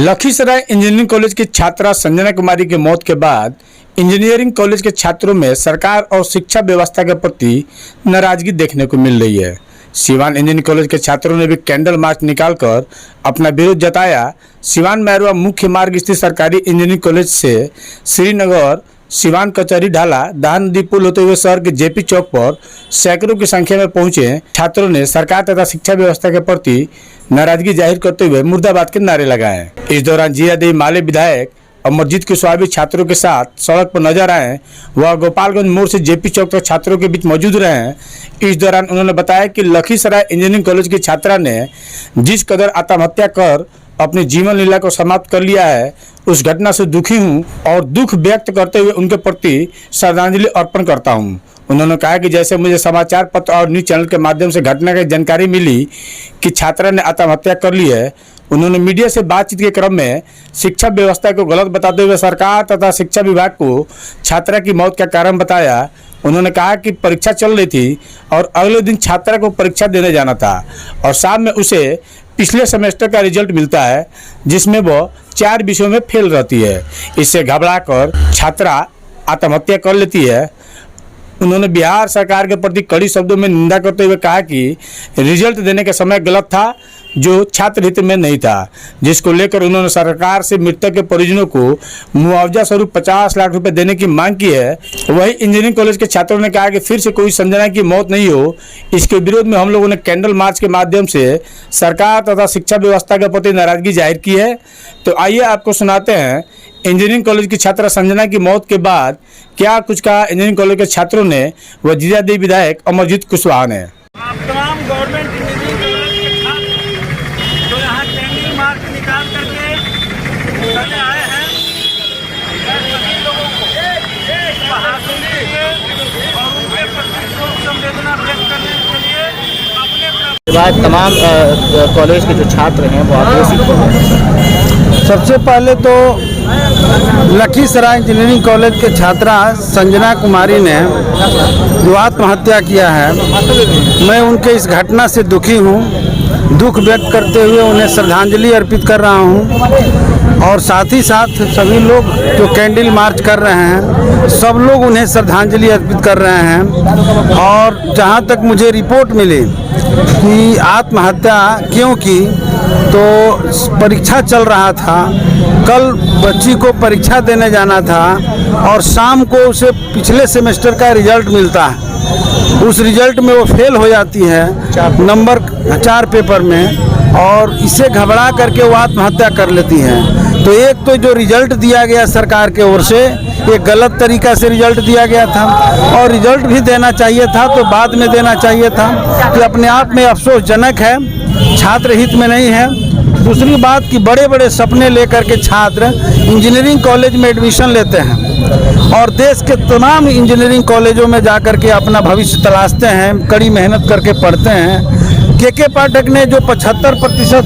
Lakhisarai engineering college की छात्रा संजना कुमारी की मौत के बाद इंजीनियरिंग कॉलेज के छात्रों में सरकार और शिक्षा व्यवस्था के प्रति नाराजगी देखने को मिल रही है। सिवान इंजीनियरिंग कॉलेज के छात्रों ने भी कैंडल मार्च निकालकर अपना विरोध जताया। सिवान मैरवा मुख्य मार्ग स्थित सरकारी इंजीनियरिंग कॉलेज से श्रीनगर सिवान कचहरी ढाला दाह नदी पुल होते हुए शहर के जेपी चौक पर सैकड़ों की संख्या में पहुंचे छात्रों ने सरकार तथा शिक्षा व्यवस्था के प्रति नाराजगी जाहिर करते हुए मुर्दाबाद के नारे लगाए। इस दौरान जीरादेवी माले विधायक अमरजीत कुशवाहा भी छात्रों के साथ सड़क पर नजर आए। वह गोपालगंज मोड़ से जेपी चौक तक छात्रों के बीच मौजूद रहे। इस दौरान उन्होंने बताया कि लखीसराय इंजीनियरिंग कॉलेज की छात्रा ने जिस कदर आत्महत्या कर अपनी जीवन लीला को समाप्त कर लिया है, उस घटना से दुखी हूं और दुख व्यक्त करते हुए उनके प्रति श्रद्धांजलि अर्पण करता हूं। उन्होंने कहा कि जैसे मुझे समाचार पत्र और न्यूज चैनल के माध्यम से घटना की जानकारी मिली कि छात्रा ने आत्महत्या कर ली है, उन्होंने मीडिया से बातचीत के क्रम में शिक्षा व्यवस्था को गलत बताते हुए सरकार तथा शिक्षा विभाग को छात्रा की मौत का कारण बताया। उन्होंने कहा कि परीक्षा चल रही थी और अगले दिन छात्रा को परीक्षा देने जाना था और शाम में उसे पिछले सेमेस्टर का रिजल्ट मिलता है जिसमें वह 4 विषयों में फेल रहती है। इससे घबराकर छात्रा आत्महत्या कर लेती है। उन्होंने बिहार सरकार के प्रति कड़ी शब्दों में निंदा करते हुए कहा कि रिजल्ट देने का समय गलत था जो छात्र हित में नहीं था, जिसको लेकर उन्होंने सरकार से मृतक के परिजनों को मुआवजा स्वरूप 50 लाख रुपए देने की मांग की है। वहीं इंजीनियरिंग कॉलेज के छात्रों ने कहा कि फिर से कोई संजना की मौत नहीं हो, इसके विरोध में हम लोगों ने कैंडल मार्च के माध्यम से सरकार तथा शिक्षा व्यवस्था के प्रति नाराजगी जाहिर की है। तो आइए आपको सुनाते हैं इंजीनियरिंग कॉलेज की छात्रा संजना की मौत के बाद क्या कुछ कहा इंजीनियरिंग कॉलेज के छात्रों ने व जीरादेवी विधायक अमरजीत कुशवाहा ने। तमाम गवर्नमेंट इंजीनियरिंग कॉलेज के छात्र जो यहाँ कैंडल मार्च निकाल करके चले आए हैं, सभी लोगों को बहादुरी के लिए और उनके प्रति शोक संवेदना व्यक्त करने के लिए अपने तमाम कॉलेज के जो छात्र हैं वो आक्रोशित हो गए। सबसे पहले तो लखीसराय इंजीनियरिंग कॉलेज के छात्रा संजना कुमारी ने जो आत्महत्या किया है, मैं उनके इस घटना से दुखी हूँ। दुख व्यक्त करते हुए उन्हें श्रद्धांजलि अर्पित कर रहा हूँ और साथ ही साथ सभी लोग जो कैंडल मार्च कर रहे हैं, सब लोग उन्हें श्रद्धांजलि अर्पित कर रहे हैं। और जहाँ तक मुझे रिपोर्ट मिली कि आत्महत्या क्यों की, तो परीक्षा चल रहा था, कल बच्ची को परीक्षा देने जाना था और शाम को उसे पिछले सेमेस्टर का रिजल्ट मिलता है। उस रिजल्ट में वो फेल हो जाती है नंबर 4 पेपर में और इसे घबरा करके वो आत्महत्या कर लेती है। तो एक तो जो रिजल्ट दिया गया सरकार के ओर से, ये गलत तरीका से रिजल्ट दिया गया था और रिजल्ट भी देना चाहिए था तो बाद में देना चाहिए था, कि अपने आप में अफसोसजनक है, छात्र हित में नहीं है। दूसरी बात कि बड़े बड़े सपने लेकर के छात्र इंजीनियरिंग कॉलेज में एडमिशन लेते हैं और देश के तमाम इंजीनियरिंग कॉलेजों में जाकर के अपना भविष्य तलाशते हैं, कड़ी मेहनत करके पढ़ते हैं। के पाठक ने जो 75%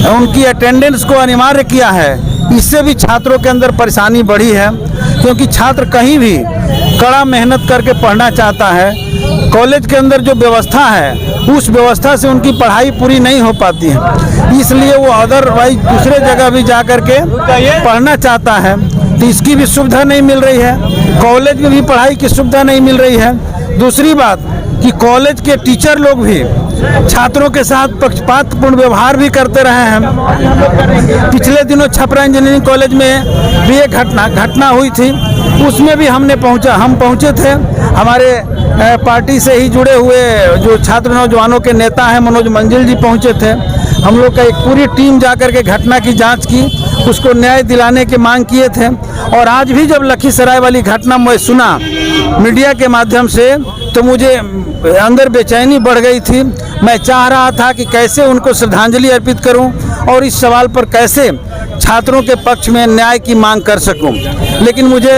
उनकी अटेंडेंस को अनिवार्य किया है, इससे भी छात्रों के अंदर परेशानी बढ़ी है, क्योंकि छात्र कहीं भी कड़ा मेहनत करके पढ़ना चाहता है। कॉलेज के अंदर जो व्यवस्था है उस व्यवस्था से उनकी पढ़ाई पूरी नहीं हो पाती है, इसलिए वो अदरवाइज दूसरे जगह भी जा कर के पढ़ना चाहता है, तो इसकी भी सुविधा नहीं मिल रही है। कॉलेज में भी पढ़ाई की सुविधा नहीं मिल रही है। दूसरी बात कि कॉलेज के टीचर लोग भी छात्रों के साथ पक्षपातपूर्ण व्यवहार भी करते रहे हैं। पिछले दिनों छपरा इंजीनियरिंग कॉलेज में भी एक घटना हुई थी, उसमें भी हम पहुंचे थे। हमारे पार्टी से ही जुड़े हुए जो छात्र नौजवानों के नेता हैं मनोज मंजिल जी पहुंचे थे। हम लोग का एक पूरी टीम जाकर के घटना की जांच की, उसको न्याय दिलाने की मांग किए थे। और आज भी जब लखीसराय वाली घटना मैं सुना मीडिया के माध्यम से, तो मुझे अंदर बेचैनी बढ़ गई थी। मैं चाह रहा था कि कैसे उनको श्रद्धांजलि अर्पित करूं और इस सवाल पर कैसे छात्रों के पक्ष में न्याय की मांग कर सकूं, लेकिन मुझे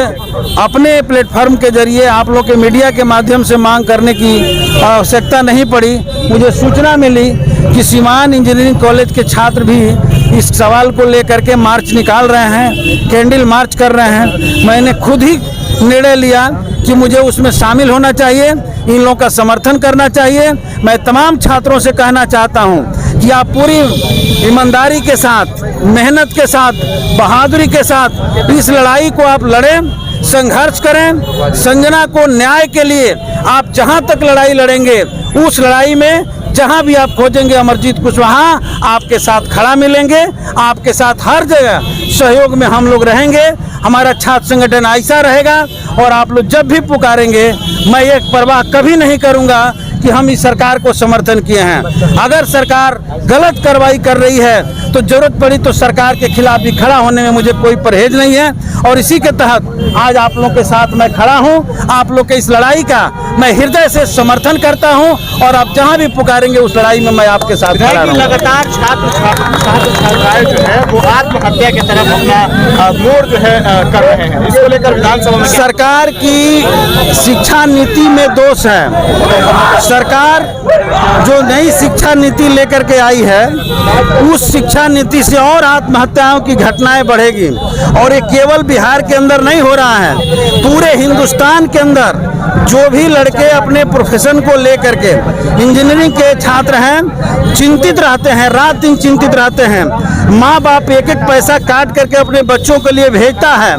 अपने प्लेटफॉर्म के जरिए आप लोग के मीडिया के माध्यम से मांग करने की आवश्यकता नहीं पड़ी। मुझे सूचना मिली कि सिवान इंजीनियरिंग कॉलेज के छात्र भी इस सवाल को लेकर के मार्च निकाल रहे हैं, कैंडल मार्च कर रहे हैं। मैंने खुद ही निर्णय लिया कि मुझे उसमें शामिल होना चाहिए, इन लोगों का समर्थन करना चाहिए। मैं तमाम छात्रों से कहना चाहता हूं कि आप पूरी ईमानदारी के साथ, मेहनत के साथ, बहादुरी के साथ इस लड़ाई को आप लड़ें, संघर्ष करें। संजना को न्याय के लिए आप जहां तक लड़ाई लड़ेंगे, उस लड़ाई में जहां भी आप खोजेंगे अमरजीत कुशवाहा आपके साथ खड़ा मिलेंगे। आपके साथ हर जगह सहयोग में हम लोग रहेंगे। हमारा छात्र संगठन ऐसा रहेगा और आप लोग जब भी पुकारेंगे, मैं एक परवाह कभी नहीं करूंगा कि हम इस सरकार को समर्थन किए हैं। अगर सरकार गलत कार्रवाई कर रही है तो जरूरत पड़ी तो सरकार के खिलाफ भी खड़ा होने में मुझे कोई परहेज नहीं है। और इसी के तहत आज आप लोगों के साथ मैं खड़ा हूं। आप लोग के इस लड़ाई का मैं हृदय से समर्थन करता हूं और आप जहां भी पुकारेंगे उस लड़ाई में मैं आपके साथ खड़ा रहूंगा। लगातार छात्र छात्राएं जो है वो आत्महत्या की तरफ अपना मोड़ जो है कर रहे हैं। इसको लेकर विधानसभा में सरकार की शिक्षा नीति में दोष है। सरकार जो नई शिक्षा नीति लेकर के आई है, उस शिक्षा नीति से और आत्महत्याओं की घटनाएं बढ़ेगी। और ये केवल बिहार के अंदर नहीं हो रहा है, पूरे हिंदुस्तान के अंदर जो भी लड़के अपने प्रोफेशन को लेकर के इंजीनियरिंग के छात्र हैं, चिंतित रहते हैं, रात दिन चिंतित रहते हैं। माँ बाप एक एक पैसा काट करके अपने बच्चों के लिए भेजता है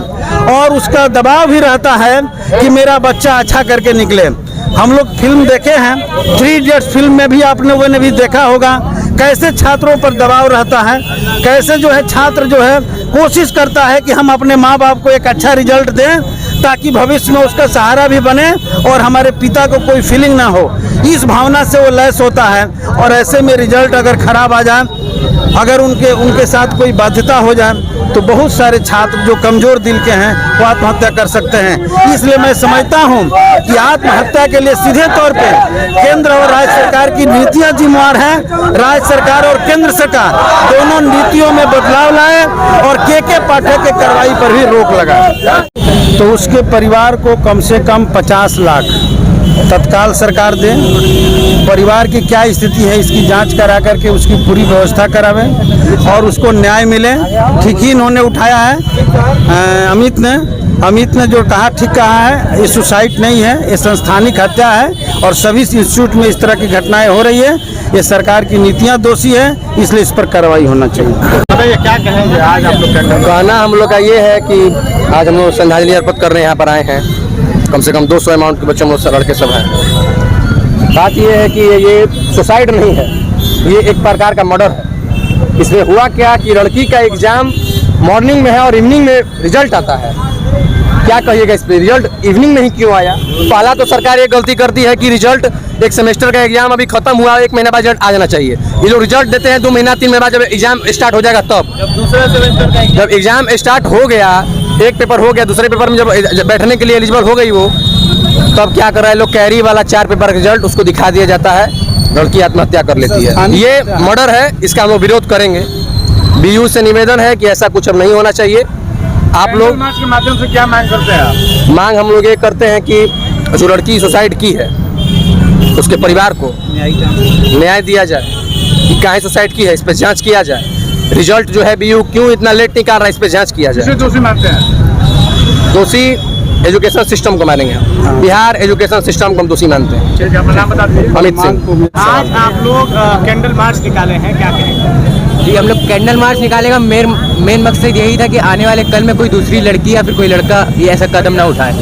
और उसका दबाव भी रहता है कि मेरा बच्चा अच्छा करके निकले। हम लोग फिल्म देखे हैं, 3 इडियट्स फिल्म में भी आप लोगों ने भी देखा होगा कैसे छात्रों पर दबाव रहता है, कैसे जो है छात्र जो है कोशिश करता है कि हम अपने माँ बाप को एक अच्छा रिजल्ट दें ताकि भविष्य में उसका सहारा भी बने और हमारे पिता को कोई फीलिंग ना हो। इस भावना से वो लैस होता है और ऐसे में रिजल्ट अगर खराब आ जाए, अगर उनके साथ कोई बाध्यता हो जाए तो बहुत सारे छात्र जो कमजोर दिल के हैं वो आत्महत्या कर सकते हैं। इसलिए मैं समझता हूं कि आत्महत्या के लिए सीधे तौर पे केंद्र और राज्य सरकार की नीतियां जिम्मेवार हैं। राज्य सरकार और केंद्र सरकार दोनों नीतियों में बदलाव लाए और के पाठक के कार्रवाई पर भी रोक लगाए। तो उसके परिवार को कम से कम 50 लाख तत्काल सरकार दे। परिवार की क्या स्थिति है इसकी जांच करा करके उसकी पूरी व्यवस्था करावें और उसको न्याय मिले। ठीक ही इन्होंने उठाया है अमित ने जो कहा ठीक कहा है, ये सुसाइड नहीं है, ये संस्थानिक हत्या है और सभी इंस्टीट्यूट में इस तरह की घटनाएं हो रही है। ये सरकार की नीतियां दोषी है, इसलिए इस पर कार्रवाई होना चाहिए। ये क्या कहेंगे आज आप लोग कहना हम लोग का ये है कि आज हम लोग श्रद्धांजलि अर्पित करने यहाँ पर आए हैं। कम से कम 200 अमाउंट के बच्चे हम लोग लड़के सब हैं। बात ये है कि ये सुसाइड नहीं है, ये एक प्रकार का मर्डर है। इसमें हुआ क्या कि लड़की का एग्जाम मॉर्निंग में है और इवनिंग में रिजल्ट आता है। क्या कहिएगा इस पे, रिजल्ट इवनिंग में ही क्यों आया? पहला तो सरकार ये गलती करती है कि रिजल्ट एक सेमेस्टर का एग्जाम अभी खत्म हुआ, 1 महीना बाद रिजल्ट आ जाना चाहिए। ये लोग रिजल्ट देते हैं 2 महीना 3 महीने बाद, जब एग्जाम स्टार्ट हो जाएगा तब। दूसरे सेमेस्टर का जब एग्जाम स्टार्ट हो गया, एक पेपर हो गया, दूसरे पेपर में जब बैठने के लिए एलिजिबल हो गई वो, तब क्या कर रहा है लोग, कैरी वाला 4 पेपर का रिजल्ट उसको दिखा दिया जाता है, लड़की आत्महत्या कर लेती है। ये मर्डर है, इसका हम लोग विरोध करेंगे। बीयू से निवेदन है कि ऐसा कुछ अब नहीं होना चाहिए। आप लोग मार्च के माध्यम से क्या मांग करते हैं आप? मांग हम लोग ये करते हैं कि जो लड़की सुसाइड की है उसके परिवार को न्याय दिया जाए कि काहे सुसाइड की है, इस पर जांच किया जाए। रिजल्ट जो है बीयू क्यों इतना लेट निकाल रहा है, इस पर जांच किया जाए। दोषी मानते हैं? दोषी एजुकेशन सिस्टम को मानेंगे, बिहार एजुकेशन सिस्टम को हम दोषी मानते हैं। ठीक है, अपना नाम बता दीजिए। अमित सिंह। आज आप लोग कैंडल मार्च निकाले हैं, क्या कहेंगे? जी, हम लोग कैंडल मार्च निकालेगा। मेन मकसद यही था कि आने वाले कल में कोई दूसरी लड़की या फिर कोई लड़का ये ऐसा कदम ना उठाए।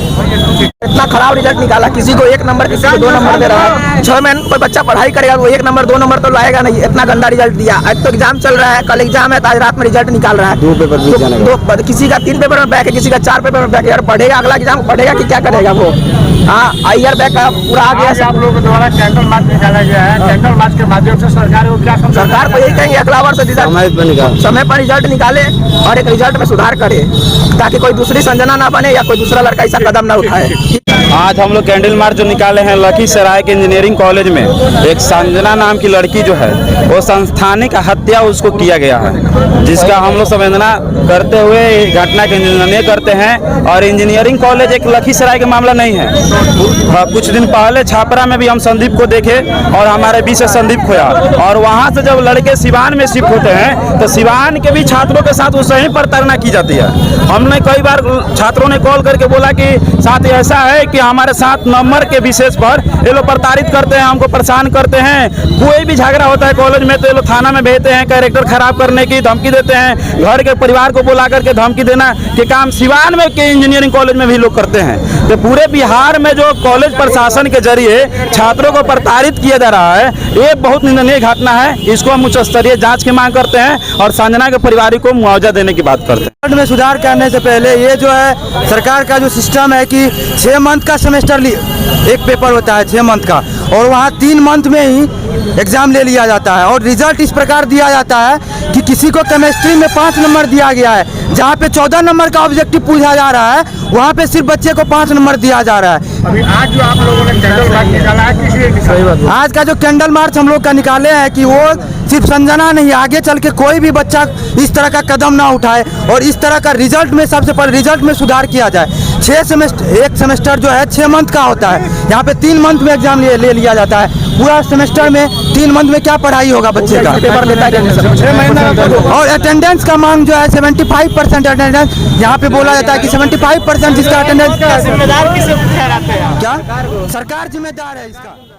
इतना खराब रिजल्ट निकाला, किसी को 1 नंबर किसी को 2 नंबर दे रहा है। 6 महीने कोई बच्चा पढ़ाई करेगा वो 1 नंबर 2 नंबर तो लाएगा नहीं। इतना गंदा रिजल्ट दिया। आज तो एग्जाम चल रहा है, कल एग्जाम है तो आज रात में रिजल्ट निकाल रहा है। 2 पेपर किसी का 3 पेपर में बैक है, किसी का 4 पेपर में बैक है। यार पढ़ेगा, अगला एग्जाम पढ़ेगा कि क्या करेगा वो? हाँ, ईयर बैक का पूरा आ गया। आप लोगों द्वारा कैंडल मार्च निकाला गया है, कैंडल मार्च के माध्यम से सरकार को क्या सरकार को यही कहेंगे अगला वर्ष समय पर रिजल्ट निकाले और एक रिजल्ट में सुधार करे ताकि कोई दूसरी संजना ना बने या कोई दूसरा लड़का ऐसा कदम ना उठाए। आज हम लोग कैंडल मार्च जो निकाले हैं लखीसराय के इंजीनियरिंग कॉलेज में, एक संजना नाम की लड़की जो है वो संस्थानिक हत्या उसको किया गया है, जिसका हम लोग संवेदना करते हुए घटना के निंदनीय करते हैं। और इंजीनियरिंग कॉलेज एक लखीसराय का मामला नहीं है। कुछ दिन पहले छापरा में भी हम संदीप को देखे और हमारे बीच से संदीप खोया, और वहाँ से जब लड़के सिवान में शिफ्ट होते हैं तो सिवान के भी छात्रों के के साथ उस वहीं पर प्रताड़ना की जाती है। हमने कई बार छात्रों ने कॉल करके बोला कि साथ ऐसा है कि हमारे साथ नंबर के विशेष पर ये लोग प्रताड़ित करते हैं, हमको परेशान करते हैं। कोई भी झगड़ा होता है कॉलेज में तो ये लोग थाना में भेजते हैं, कैरेक्टर खराब करने की धमकी देते हैं, घर के परिवार को बुला करके धमकी देना के काम सिवान में के इंजीनियरिंग कॉलेज में भी लोग करते हैं। तो पूरे बिहार में जो कॉलेज प्रशासन के जरिए छात्रों को प्रताड़ित किया जा रहा है, ये बहुत निंदनीय घटना है। इसको हम उच्च स्तरीय जांच की मांग करते हैं और संजना के परिवार को मुआवजा देने की बात करते हैं। में सुधार करने से पहले ये जो है सरकार का जो सिस्टम है कि 6 मंथ का सेमेस्टर एक पेपर होता है 6 मंथ का, और वहाँ 3 मंथ में ही एग्ज़ाम ले लिया जाता है। और रिजल्ट इस प्रकार दिया जाता है कि किसी को केमिस्ट्री में 5 नंबर दिया गया है, जहाँ पे 14 नंबर का ऑब्जेक्टिव पूछा जा रहा है, वहाँ पे सिर्फ बच्चे को 5 नंबर दिया जा रहा है। अभी आज जो आप लोगों ने कैंडल मार्च निकाला है, किस लिए निकाला? आज का जो कैंडल मार्च हम लोग का निकाले हैं कि वो सिर्फ संजना नहीं, आगे चल के कोई भी बच्चा इस तरह का कदम ना उठाए और इस तरह का रिजल्ट में सबसे पहले रिजल्ट में सुधार किया जाए। 6 सेमेस्टर एक सेमेस्टर जो है 6 मंथ का होता है, यहाँ पे 3 मंथ में एग्जाम ले लिया जाता है। पूरा सेमेस्टर में 3 मंथ में क्या पढ़ाई होगा बच्चे का? पेपर लेता है 6 महीना। और अटेंडेंस का मांग जो है 75% अटेंडेंस, यहाँ पे बोला जाता है कि 75% जिसका अटेंडेंस जिम्मेदार किसे ठहराते हैं? क्या सरकार जिम्मेदार है इसका?